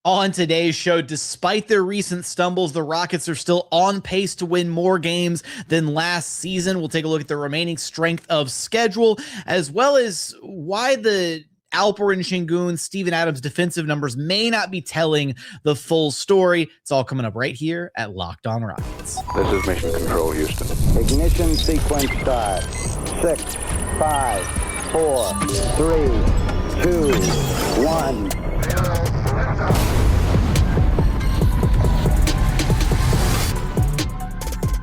On today's show, despite their recent stumbles, the Rockets are still on pace to win more games than last season. We'll take a look at the remaining strength of schedule, as well as why the Alperen Sengun, Steven Adams defensive numbers may not be telling the full story. It's all coming up right here at Locked On Rockets. This is Mission Control, Houston. Ignition sequence start. 6, 5, 4, 3, 2, 1.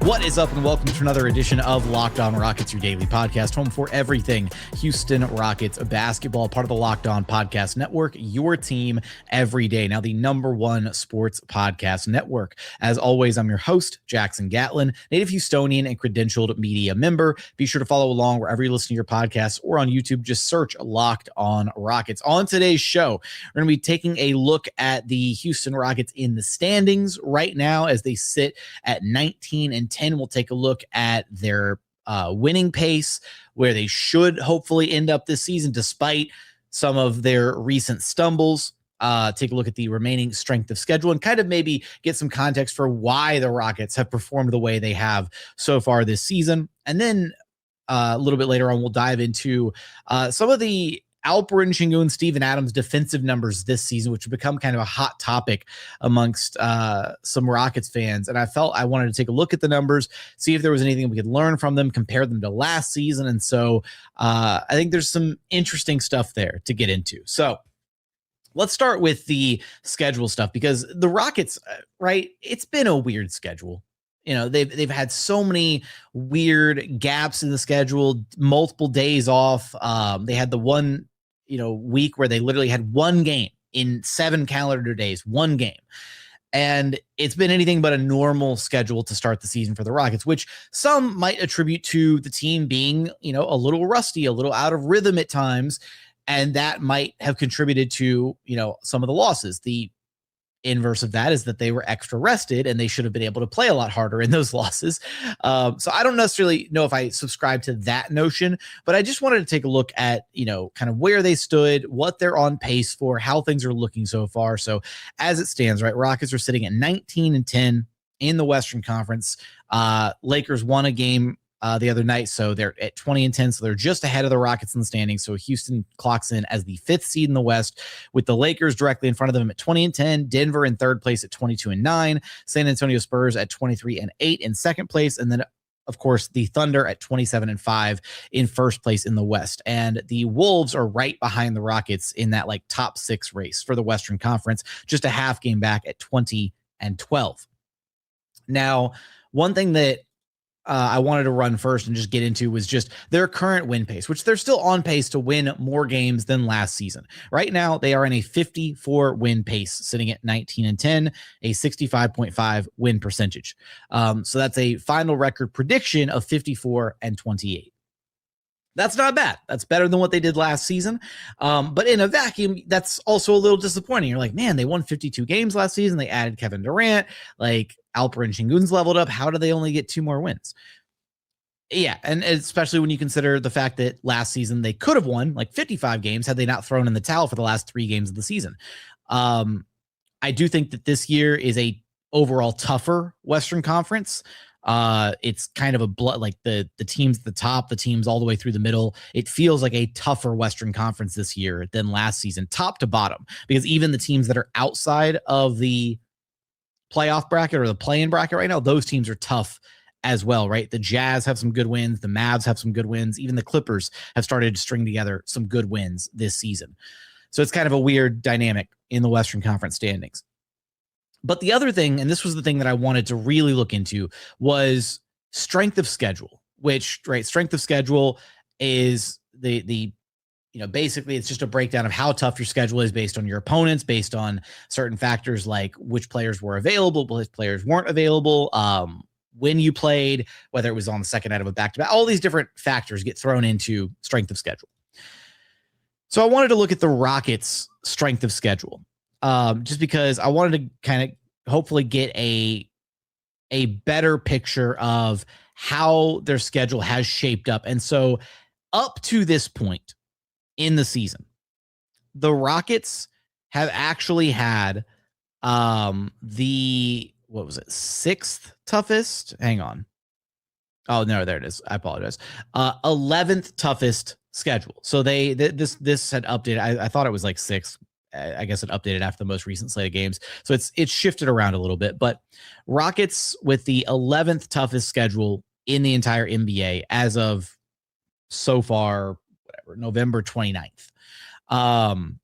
What is up, and welcome to another edition of Locked On Rockets, your daily podcast, home for everything Houston Rockets basketball, part of the Locked On Podcast Network, your team every day. Now, the #1 sports podcast network. As always, I'm your host, Jackson Gatlin, native Houstonian and credentialed media member. Be sure to follow along wherever you listen to your podcasts or on YouTube. Just search Locked On Rockets. On today's show, we're going to be taking a look at the Houston Rockets in the standings right now as they sit at 19-10. We'll take a look at their winning pace, where they should hopefully end up this season despite some of their recent stumbles. Take a look at the remaining strength of schedule and kind of maybe get some context for why the Rockets have performed the way they have so far this season. And then a little bit later on, we'll dive into some of the Alperen Sengun, Steven Adams defensive numbers this season, which have become kind of a hot topic amongst some Rockets fans. And I felt I wanted to take a look at the numbers, see if there was anything we could learn from them, compare them to last season. And so I think there's some interesting stuff there to get into. So let's start with the schedule stuff, because the Rockets, right, it's been a weird schedule. You know, they've had so many weird gaps in the schedule, multiple days off. They had the one, week where they literally had one game in 7 calendar days, one game. And it's been anything but a normal schedule to start the season for the Rockets, which some might attribute to the team being, a little rusty, a little out of rhythm at times. And that might have contributed to, some of the losses. The inverse of that is that they were extra rested and they should have been able to play a lot harder in those losses. So I don't necessarily know if I subscribe to that notion, but I just wanted to take a look at, kind of where they stood, what they're on pace for, how things are looking so far. So as it stands, right, Rockets are sitting at 19-10 in the Western Conference. Lakers won a game the other night, so they're at 20-10, so they're just ahead of the Rockets in the standings. So Houston clocks in as the 5th seed in the West, with the Lakers directly in front of them at 20-10, Denver in 3rd place at 22-9, San Antonio Spurs at 23-8 in 2nd place, and then of course the Thunder at 27-5 in 1st place in the West. And the Wolves are right behind the Rockets in that top 6 race for the Western Conference, just a half game back at 20-12. Now, one thing that I wanted to run first and just get into was just their current win pace, which they're still on pace to win more games than last season. Right now, they are in a 54 win pace, sitting at 19-10, a 65.5 win percentage. So that's a final record prediction of 54-28. That's not bad. That's better than what they did last season. But in a vacuum, that's also a little disappointing. You're like, man, they won 52 games last season. They added Kevin Durant. Alperen Sengun's leveled up. How do they only get 2 more wins? Yeah, and especially when you consider the fact that last season they could have won 55 games had they not thrown in the towel for the last 3 games of the season. I do think that this year is a overall tougher Western Conference. It's kind of a the teams at the top, the teams all the way through the middle. It feels like a tougher Western Conference this year than last season, top to bottom, because even the teams that are outside of the playoff bracket or the play-in bracket right now, those teams are tough as well, right? The Jazz have some good wins. The Mavs have some good wins. Even the Clippers have started to string together some good wins this season. So it's kind of a weird dynamic in the Western Conference standings. But the other thing, and this was the thing that I wanted to really look into, was strength of schedule, which, right, strength of schedule is the basically it's just a breakdown of how tough your schedule is based on your opponents, based on certain factors like which players were available, which players weren't available, when you played, whether it was on the second night of a back-to-back. All these different factors get thrown into strength of schedule. So I wanted to look at the Rockets' strength of schedule, just because I wanted to kind of hopefully get a better picture of how their schedule has shaped up. And so up to this point in the season, the Rockets have actually had What was it? Sixth toughest. Hang on. Oh no, there it is. I apologize. 11th toughest schedule. So this had updated. I thought it was like sixth. I guess it updated after the most recent slate of games. So it's shifted around a little bit. But Rockets with the 11th toughest schedule in the entire NBA as of so far, whatever, November 29th. And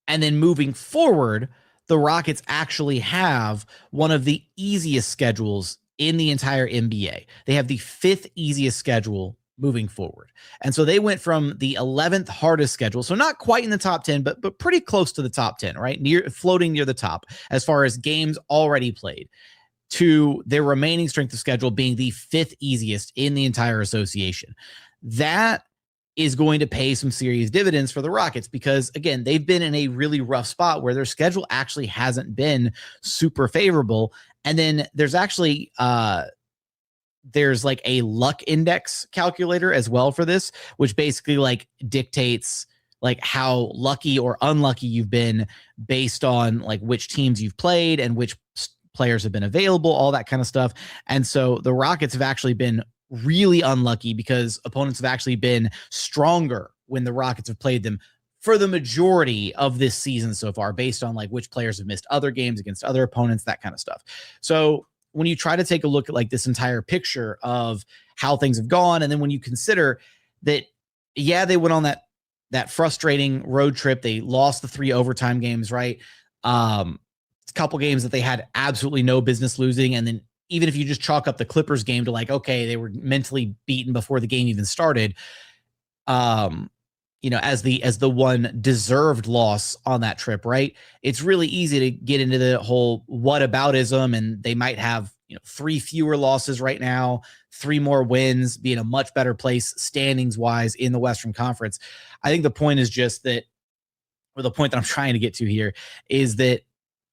then moving forward, the Rockets actually have one of the easiest schedules in the entire NBA. They have the 5th easiest schedule moving forward. And so they went from the 11th hardest schedule, so not quite in the top 10, but pretty close to the top 10, right? Floating near the top as far as games already played, to their remaining strength of schedule being the 5th easiest in the entire association. That is going to pay some serious dividends for the Rockets because, again, they've been in a really rough spot where their schedule actually hasn't been super favorable. And then there's actually there's like a luck index calculator as well for this, which basically like dictates like how lucky or unlucky you've been based on like which teams you've played and which players have been available, all that kind of stuff. And so the Rockets have actually been really unlucky because opponents have actually been stronger when the Rockets have played them for the majority of this season so far, based on like which players have missed other games against other opponents, that kind of stuff. So when you try to take a look at like this entire picture of how things have gone, and then when you consider that, yeah, they went on that frustrating road trip, they lost the 3 overtime games, right? A couple games that they had absolutely no business losing, and then even if you just chalk up the Clippers game to like, okay, they were mentally beaten before the game even started, as the one deserved loss on that trip, right? It's really easy to get into the whole whataboutism, and they might have 3 fewer losses right now, 3 more wins, be in a much better place standings wise in the Western Conference. I think the point is just that, or the point that I'm trying to get to here is that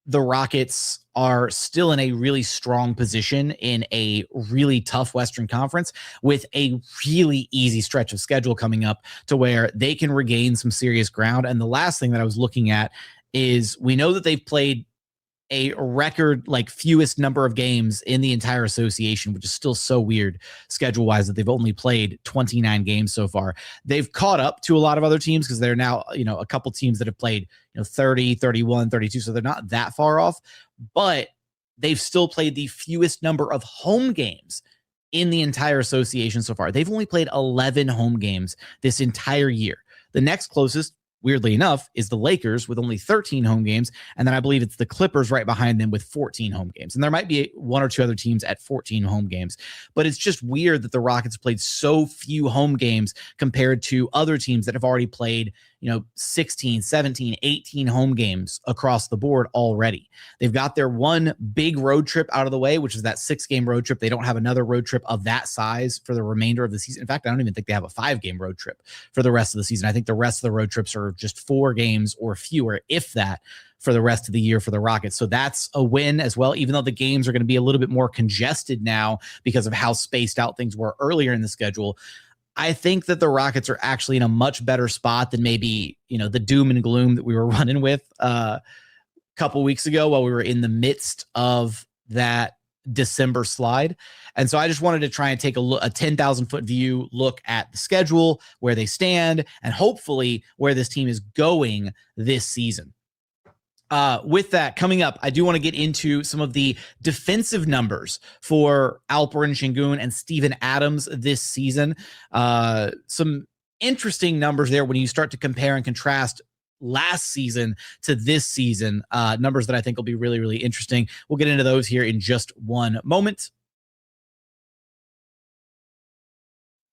the Rockets are still in a really strong position in a really tough Western Conference with a really easy stretch of schedule coming up to where they can regain some serious ground. And the last thing that I was looking at is we know that they've played a record like fewest number of games in the entire association, which is still so weird schedule wise that they've only played 29 games so far. They've caught up to a lot of other teams because they're now, a couple teams that have played, 30, 31, 32. So they're not that far off, but they've still played the fewest number of home games in the entire association so far. They've only played 11 home games this entire year. The next closest, weirdly enough, is the Lakers with only 13 home games. And then I believe it's the Clippers right behind them with 14 home games. And there might be 1 or 2 other teams at 14 home games. But it's just weird that the Rockets played so few home games compared to other teams that have already played, 16, 17, 18 home games across the board already. They've got their one big road trip out of the way, which is that 6-game road trip. They don't have another road trip of that size for the remainder of the season. In fact, I don't even think they have a 5-game road trip for the rest of the season. I think the rest of the road trips are just 4 games or fewer, if that, for the rest of the year for the Rockets. So that's a win as well, even though the games are going to be a little bit more congested now because of how spaced out things were earlier in the schedule. I think that the Rockets are actually in a much better spot than maybe, the doom and gloom that we were running with a couple weeks ago while we were in the midst of that December slide. And so I just wanted to try and take a 10,000-foot view look at the schedule, where they stand, and hopefully where this team is going this season. With that coming up, I do want to get into some of the defensive numbers for Alperen Sengun and Steven Adams this season. Some interesting numbers there when you start to compare and contrast last season to this season. Numbers that I think will be really, really interesting. We'll get into those here in just one moment.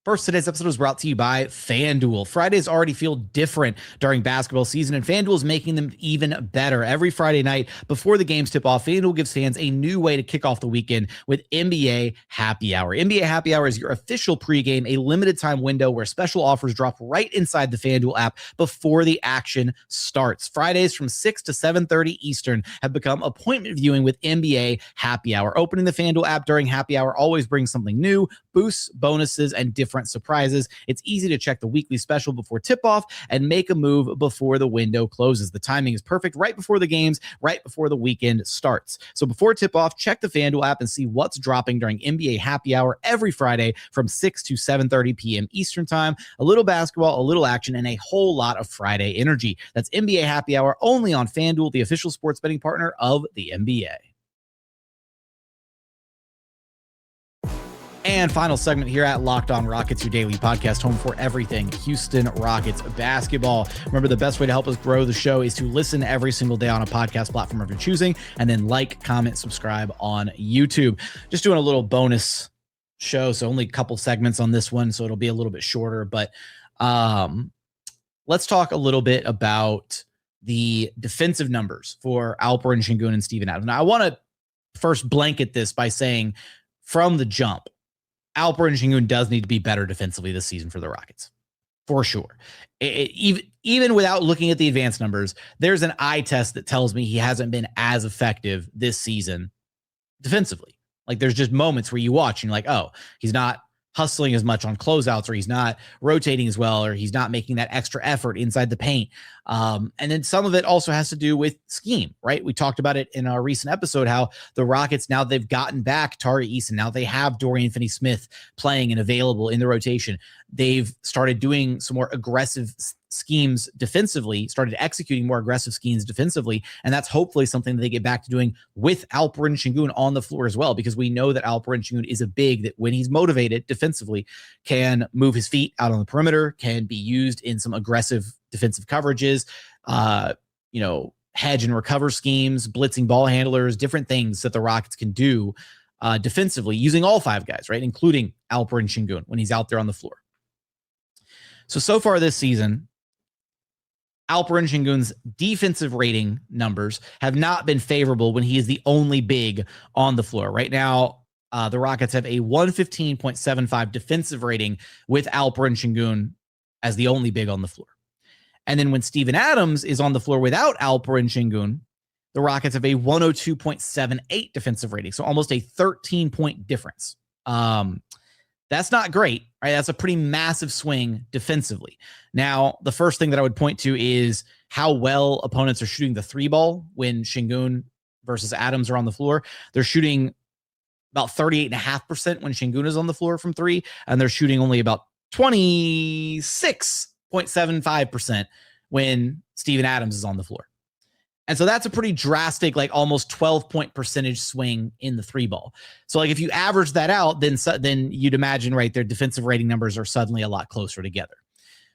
First, today's episode was brought to you by FanDuel. Fridays already feel different during basketball season, and FanDuel is making them even better. Every Friday night before the games tip off, FanDuel gives fans a new way to kick off the weekend with NBA Happy Hour. NBA Happy Hour is your official pregame, a limited time window where special offers drop right inside the FanDuel app before the action starts. Fridays from 6 to 7:30 Eastern have become appointment viewing with NBA Happy Hour. Opening the FanDuel app during Happy Hour always brings something new, boosts, bonuses, and different different surprises. It's easy to check the weekly special before tip-off and make a move before the window closes. The timing is perfect right before the games, right before the weekend starts. So before tip-off, check the FanDuel app and see what's dropping during NBA Happy Hour every Friday from 6 to 7:30 p.m. Eastern Time. A little basketball, a little action, and a whole lot of Friday energy. That's NBA Happy Hour only on FanDuel, the official sports betting partner of the NBA. And final segment here at Locked On Rockets, your daily podcast, home for everything Houston Rockets basketball. Remember, the best way to help us grow the show is to listen every single day on a podcast platform of your choosing, and then like, comment, subscribe on YouTube. Just doing a little bonus show, so only a couple segments on this one, so it'll be a little bit shorter. But let's talk a little bit about the defensive numbers for Alperen Sengun and Steven Adams. Now, I want to first blanket this by saying from the jump, Alperen Sengun does need to be better defensively this season for the Rockets, for sure. Even without looking at the advanced numbers, there's an eye test that tells me he hasn't been as effective this season defensively. Like, there's just moments where you watch and you're like, oh, he's not hustling as much on closeouts, or he's not rotating as well, or he's not making that extra effort inside the paint. And then some of it also has to do with scheme, right? We talked about it in our recent episode, how the Rockets, now they've gotten back Tari, Eason. Now they have Dorian Finney-Smith playing and available in the rotation. They've started doing some more aggressive schemes defensively, started executing more aggressive schemes defensively. And that's hopefully something that they get back to doing with Alperen Sengun on the floor as well, because we know that Alperen Sengun is a big that when he's motivated defensively can move his feet out on the perimeter, can be used in some aggressive defensive coverages, hedge and recover schemes, blitzing ball handlers, different things that the Rockets can do defensively using all five guys, right? Including Alperen Sengun when he's out there on the floor. So far this season, Alperen Sengun's defensive rating numbers have not been favorable when he is the only big on the floor. Right now, the Rockets have a 115.75 defensive rating with Alperen Sengun as the only big on the floor. And then when Steven Adams is on the floor without Alperen Sengun, the Rockets have a 102.78 defensive rating. So almost a 13-point difference. That's not great, right? That's a pretty massive swing defensively. Now, the first thing that I would point to is how well opponents are shooting the three ball when Şengün versus Adams are on the floor. They're shooting about 38.5% when Şengün is on the floor from three, and they're shooting only about 26.75% when Steven Adams is on the floor. And so that's a pretty drastic, like almost 12-point percentage swing in the three ball. So like if you average that out, then you'd imagine, right, their defensive rating numbers are suddenly a lot closer together.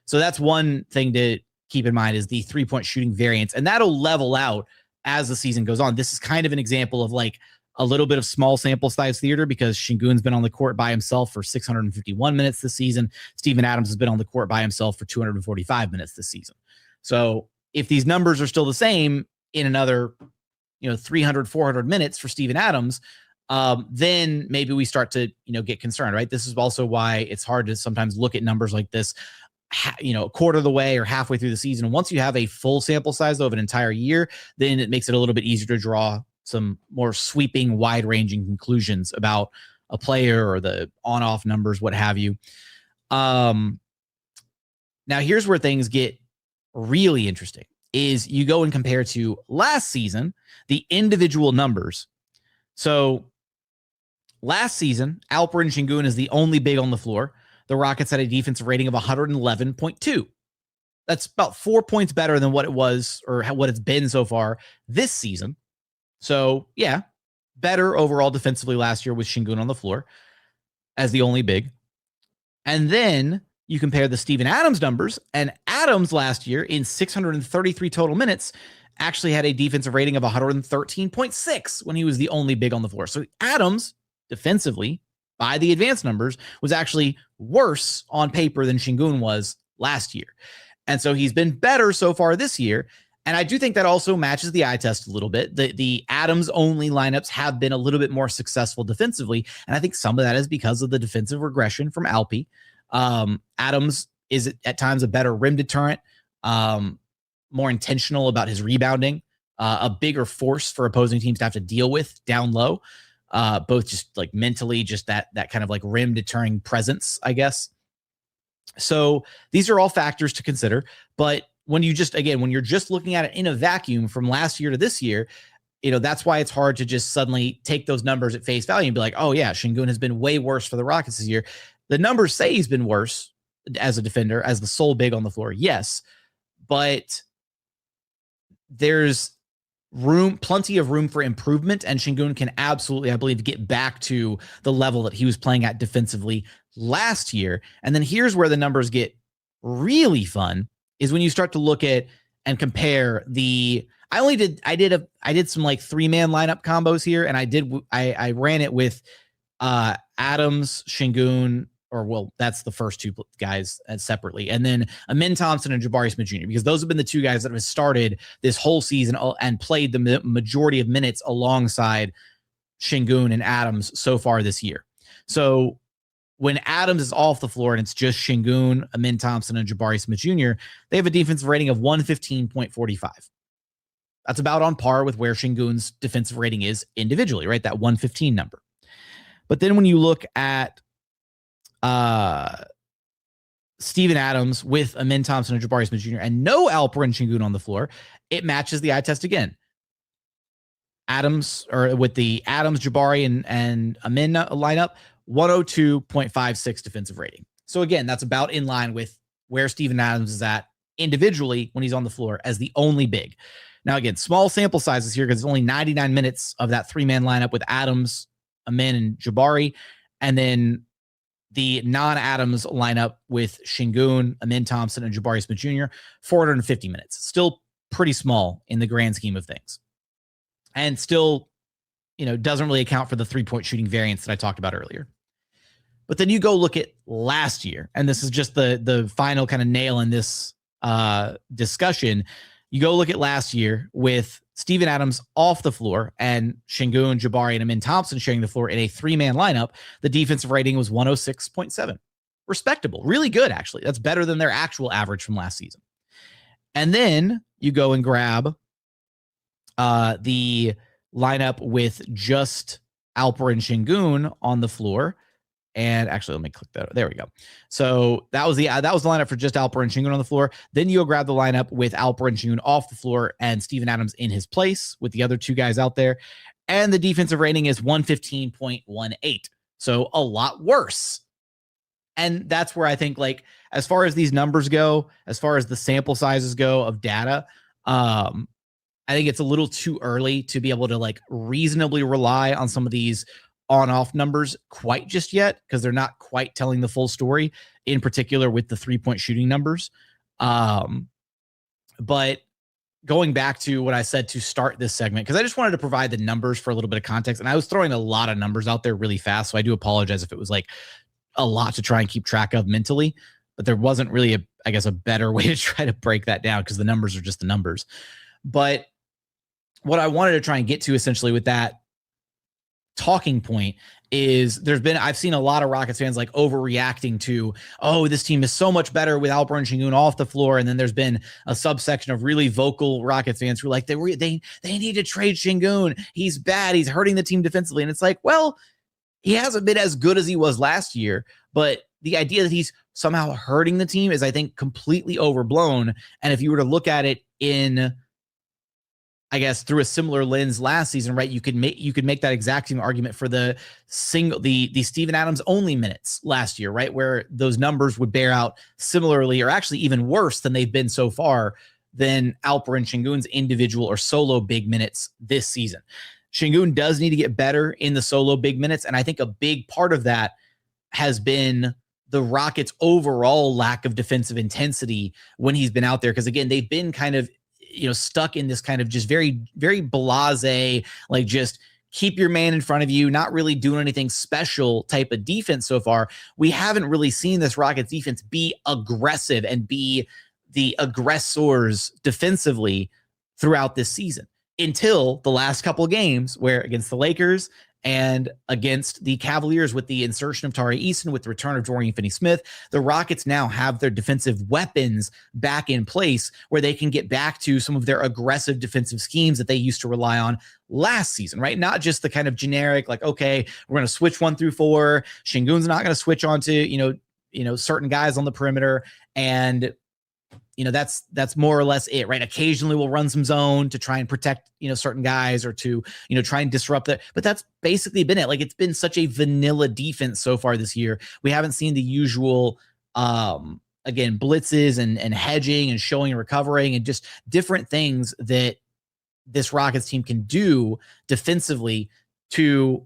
So that's one thing to keep in mind, is the 3-point shooting variance. And that'll level out as the season goes on. This is kind of an example of like a little bit of small sample size theater, because Şengün's been on the court by himself for 651 minutes this season. Steven Adams has been on the court by himself for 245 minutes this season. So if these numbers are still the same in another 300, 400 minutes for Steven Adams, then maybe we start to get concerned, right? This is also why it's hard to sometimes look at numbers like this a quarter of the way or halfway through the season. And once you have a full sample size of an entire year, then it makes it a little bit easier to draw some more sweeping, wide-ranging conclusions about a player or the on-off numbers, what have you. Now here's where things get really interesting. Is you go and compare to last season, the individual numbers. So last season, Alperen Sengun is the only big on the floor. The Rockets had a defensive rating of 111.2. That's about 4 points better than what it was, or what it's been so far this season. So yeah, better overall defensively last year with Şengün on the floor as the only big. And then you compare the Steven Adams numbers, and Adams last year in 633 total minutes actually had a defensive rating of 113.6 when he was the only big on the floor. So Adams defensively, by the advanced numbers, was actually worse on paper than Şengün was last year. And so he's been better so far this year. And I do think that also matches the eye test a little bit. The Adams only lineups have been a little bit more successful defensively. And I think some of that is because of the defensive regression from Alpi. Adams is at times a better rim deterrent, more intentional about his rebounding, a bigger force for opposing teams to have to deal with down low, both just like mentally, just that kind of like rim deterring presence, I guess. So these are all factors to consider. But when you're just looking at it in a vacuum from last year to this year, that's why it's hard to just suddenly take those numbers at face value and be like, oh yeah, Şengün has been way worse for the Rockets this year. The numbers say he's been worse as a defender, as the sole big on the floor. Yes, but there's plenty of room for improvement, and Şengün can absolutely, I believe, get back to the level that he was playing at defensively last year. And then here's where the numbers get really fun, is when you start to look at and compare I did some like 3-man lineup combos here, and I ran it with Adams, Şengün, that's the first two guys separately, and then Amin Thompson and Jabari Smith Jr., because those have been the two guys that have started this whole season and played the majority of minutes alongside Şengün and Adams so far this year. So when Adams is off the floor and it's just Şengün, Amin Thompson, and Jabari Smith Jr., they have a defensive rating of 115.45. That's about on par with where Şengün's defensive rating is individually, right? That 115 number. But then when you look at Steven Adams with Amin Thompson and Jabari Smith Jr. and no Alperen Sengun on the floor, it matches the eye test again. With the Adams, Jabari, and Amin lineup, 102.56 defensive rating. So again, that's about in line with where Steven Adams is at individually when he's on the floor as the only big. Now, again, small sample sizes here because it's only 99 minutes of that 3-man lineup with Adams, Amin, and Jabari. And then the non-Adams lineup with Şengün, Amin Thompson, and Jabari Smith Jr., 450 minutes. Still pretty small in the grand scheme of things. And still, doesn't really account for the 3-point shooting variance that I talked about earlier. But then you go look at last year, and this is just the final kind of nail in this discussion. You go look at last year with Steven Adams off the floor and Şengün, Jabari, and Amin Thompson sharing the floor in a 3-man lineup. The defensive rating was 106.7. Respectable. Really good, actually. That's better than their actual average from last season. And then you go and grab the lineup with just Alperen Sengun on the floor. And actually, let me click that. There we go. So that was the lineup for just Alperen Sengun on the floor. Then you go grab the lineup with Alperen Sengun off the floor and Steven Adams in his place with the other two guys out there. And the defensive rating is 115.18. So a lot worse. And that's where I think, like, as far as these numbers go, as far as the sample sizes go of data, I think it's a little too early to be able to like reasonably rely on some of these on-off numbers quite just yet, because they're not quite telling the full story, in particular with the 3-point shooting numbers. But going back to what I said to start this segment, because I just wanted to provide the numbers for a little bit of context, and I was throwing a lot of numbers out there really fast, so I do apologize if it was like a lot to try and keep track of mentally, but there wasn't really a better way to try to break that down because the numbers are just the numbers. But what I wanted to try and get to essentially with that talking point is I've seen a lot of Rockets fans like overreacting to, oh, this team is so much better with Alperen Sengun off the floor. And then there's been a subsection of really vocal Rockets fans who are like, they need to trade Sengun. He's bad. He's hurting the team defensively. And it's like, well, he hasn't been as good as he was last year, but the idea that he's somehow hurting the team is, I think, completely overblown. And if you were to look at it in, I guess, through a similar lens last season, right, you could make that exact same argument for the Steven Adams only minutes last year, right, where those numbers would bear out similarly, or actually even worse than they've been so far, than Alperen Sengun's individual or solo big minutes this season. Şengün does need to get better in the solo big minutes, and I think a big part of that has been the Rockets' overall lack of defensive intensity when he's been out there, because again, they've been kind of stuck in this kind of just very, very blasé, like just keep your man in front of you, not really doing anything special type of defense so far. We haven't really seen this Rockets defense be aggressive and be the aggressors defensively throughout this season until the last couple of games, where against the Lakers and against the Cavaliers, with the insertion of Tari Eason, with the return of Dorian Finney-Smith, the Rockets now have their defensive weapons back in place where they can get back to some of their aggressive defensive schemes that they used to rely on last season, right? Not just the kind of generic, like, okay, we're going to switch 1 through 4. Şengün's not going to switch on to, certain guys on the perimeter, and that's more or less it, right? Occasionally we'll run some zone to try and protect, certain guys, or to, try and disrupt that. But that's basically been it. Like, it's been such a vanilla defense so far this year. We haven't seen the usual, again, blitzes and hedging and showing and recovering and just different things that this Rockets team can do defensively to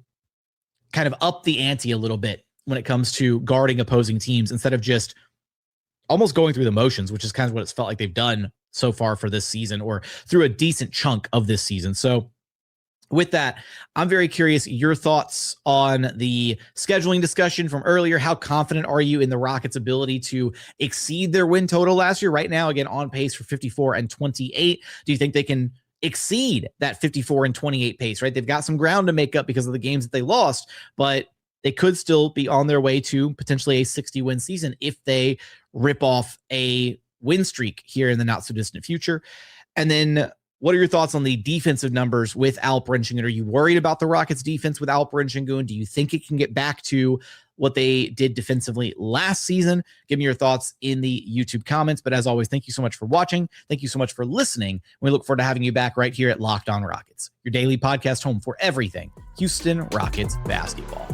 kind of up the ante a little bit when it comes to guarding opposing teams, instead of just almost going through the motions, which is kind of what it's felt like they've done so far for this season, or through a decent chunk of this season. So with that, I'm very curious your thoughts on the scheduling discussion from earlier. How confident are you in the Rockets' ability to exceed their win total last year? Right now, again, on pace for 54-28. Do you think they can exceed that 54-28 pace, right? They've got some ground to make up because of the games that they lost, but they could still be on their way to potentially a 60-win season if they rip off a win streak here in the not-so-distant future. And then what are your thoughts on the defensive numbers with Alperen Sengun? Are you worried about the Rockets' defense with Alperen Sengun? Do you think it can get back to what they did defensively last season? Give me your thoughts in the YouTube comments. But as always, thank you so much for watching. Thank you so much for listening. We look forward to having you back right here at Locked On Rockets, your daily podcast home for everything Houston Rockets basketball.